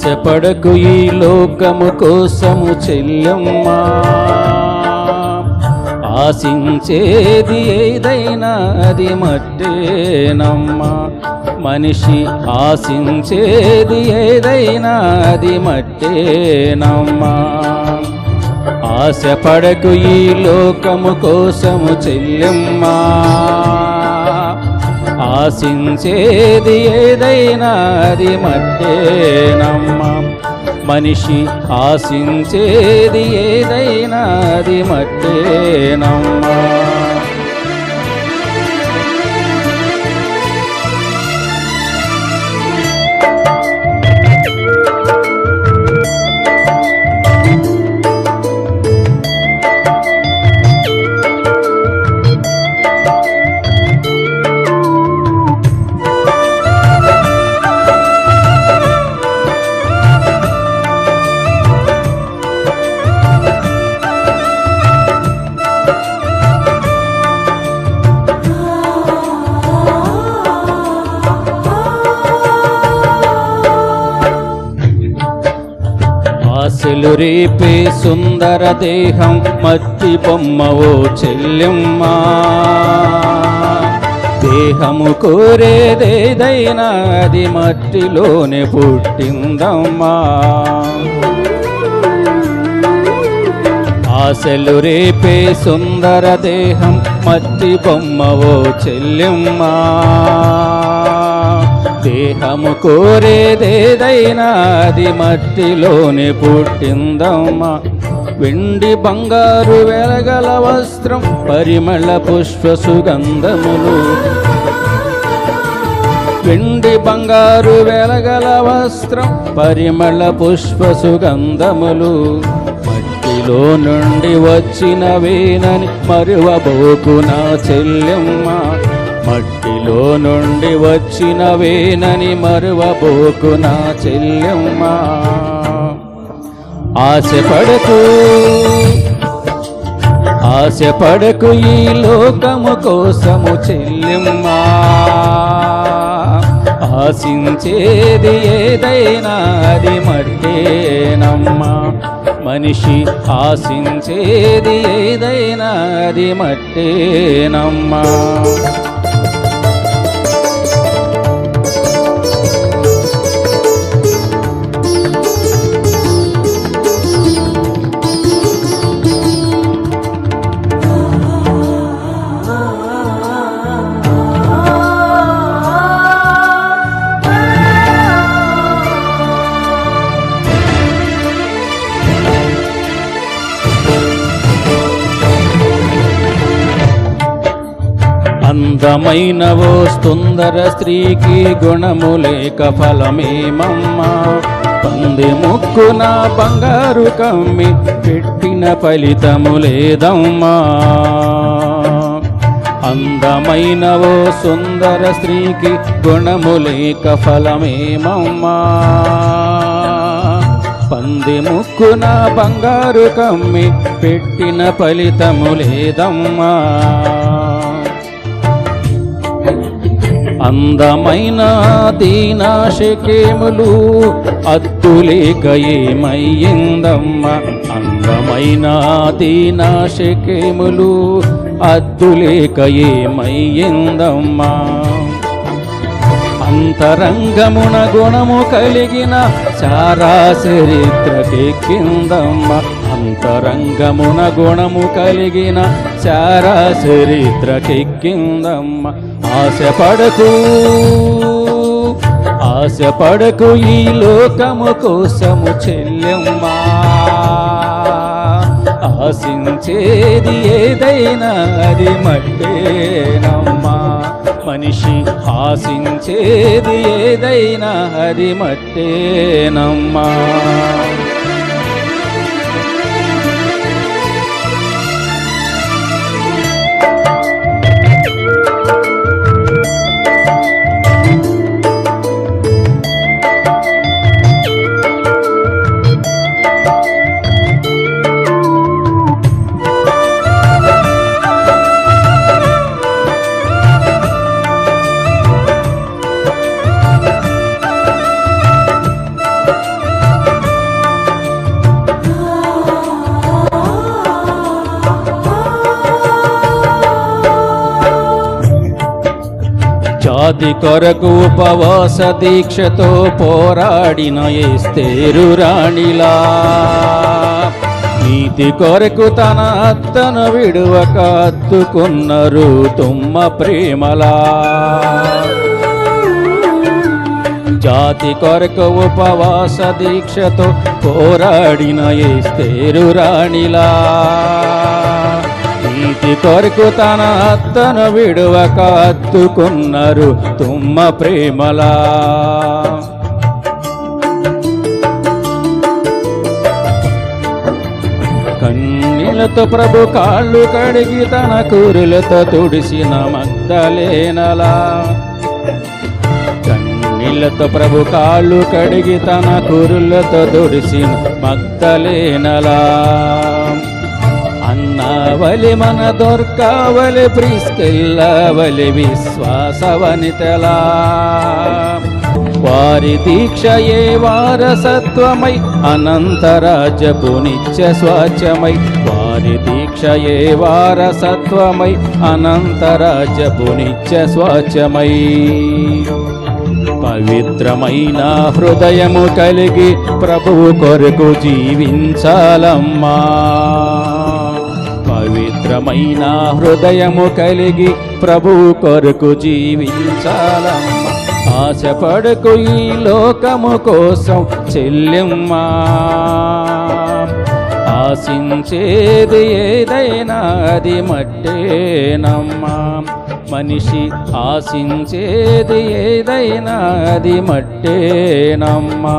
ఆశపడకు ఈ లోకము కోసము చెల్లెమ్మా, ఆశించేది ఏదైనా అది మట్టేనమ్మా. మనిషి ఆశించేది ఏదైనా అది మట్టేనమ్మా. ఆశపడకు ఈ లోకము కోసము చెల్లెమ్మా, ఆశించేది ఏదైనా అది మట్టేనమ్మా. మనిషి ఆశించేది ఏదైనా అది మట్టేనమ్మా. ఆశలు రేపే సుందర దేహం మట్టి బొమ్మవో చెల్లెమ్మా. దేహము కోరేదేదైనా అది మట్టిలోనే పుట్టిందమ్మా. ఆశలు రేపే సుందర దేహం మట్టి బొమ్మవో చెల్లెమ్మా. దేహము కోరేదేదైనా అది మట్టిలోనే పుట్టిందమ్మా. వెండి బంగారు వెలగల వస్త్రం పరిమళ పుష్ప సుగంధములు, వెండి బంగారు వెలగల వస్త్రం పరిమళ పుష్ప సుగంధములు మట్టిలో నుండి వచ్చినవేనని మరువబోకు నా చెల్లెమ్మ. మట్టిలో నుండి వచ్చినవేనని మరువబోకు నా చెల్లెమ్మ. ఆశపడకు ఈ లోకము కోసము చెల్లెమ్మ. ఆశించేది ఏదైనా అది మట్టేనమ్మా. మనిషి ఆశించేది ఏదైనా అది మట్టేనమ్మా. అందమైన ఓ సుందర స్త్రీకి గుణము లేక ఫలమేమమ్మా. పంది ముక్కున బంగారు కమ్మి పెట్టిన ఫలితము లేదమ్మా. అందమైన ఓ సుందర స్త్రీకి గుణము లేక ఫలమేమమ్మా. పంది ముక్కున బంగారు కమ్మి పెట్టిన ఫలితము లేదమ్మా. అందమైన దీనాశకేములు అద్దులేక ఏమయ్యిందమ్మ. అందమైన దీనాశకేములు అద్దులేక ఏమయ్యిందమ్మా. అంతరంగమున గుణము కలిగిన చారా చరిత్రకెక్కిందమ్మ. అంతరంగమున గుణము కలిగిన చారా చరిత్రకెక్కిందమ్మ. ఆశపడకు ఈ లోకము కోసము చెల్లెమ్మా. ఆశించేది ఏదైనా అది మట్టేనమ్మా. మనిషి ఆశించేది ఏదైనా అది మట్టేనమ్మా. జాతి కొరకు ఉపవాస దీక్షతో పోరాడిన ఎస్తేరు రాణిలా, నీతి కొరకు తన అత్తను విడువక అత్తుకున్నారు తుమ్మ ప్రేమలా. జాతి కొరకు ఉపవాస దీక్షతో పోరాడిన ఎస్తేరు రాణిలా, నీతి కొరకు తన అత్తను విడువక అత్తుకున్నారు తుమ్మ ప్రేమలా. కన్నీలతో ప్రభు కాళ్ళు కడిగి తన కూరులతో తుడిసిన మగ్దలేనలా, కన్నీళ్లతో ప్రభు కాళ్ళు కడిగి తన కూరులతో తుడిసిన మగ్దలేనలా. అన్నావలి మన దొర్కావలి ప్రిస్కెల్లవలి విశ్వాసవనితలా, వారి దీక్షయే వారసత్వమై అనంతరాజ్యపు నిత్య స్వాచ్యమై, వారి దీక్షయే వారసత్వమై అనంతరాజ్యపు నిత్య స్వాచ్యమై. పవిత్రమైన హృదయము కలిగి ప్రభువు కొరకు జీవించాలమ్మా, పవిత్రమైన హృదయము కలిగి ప్రభువు కొరకు జీవించాలమ్మా. ఆశపడకు ఈ లోకము కోసం చెల్లెమ్మా, ఆశించేది ఏదైనా అది మట్టేనమ్మా. మనిషి ఆశించేది ఏదైనా అది మట్టేనమ్మా.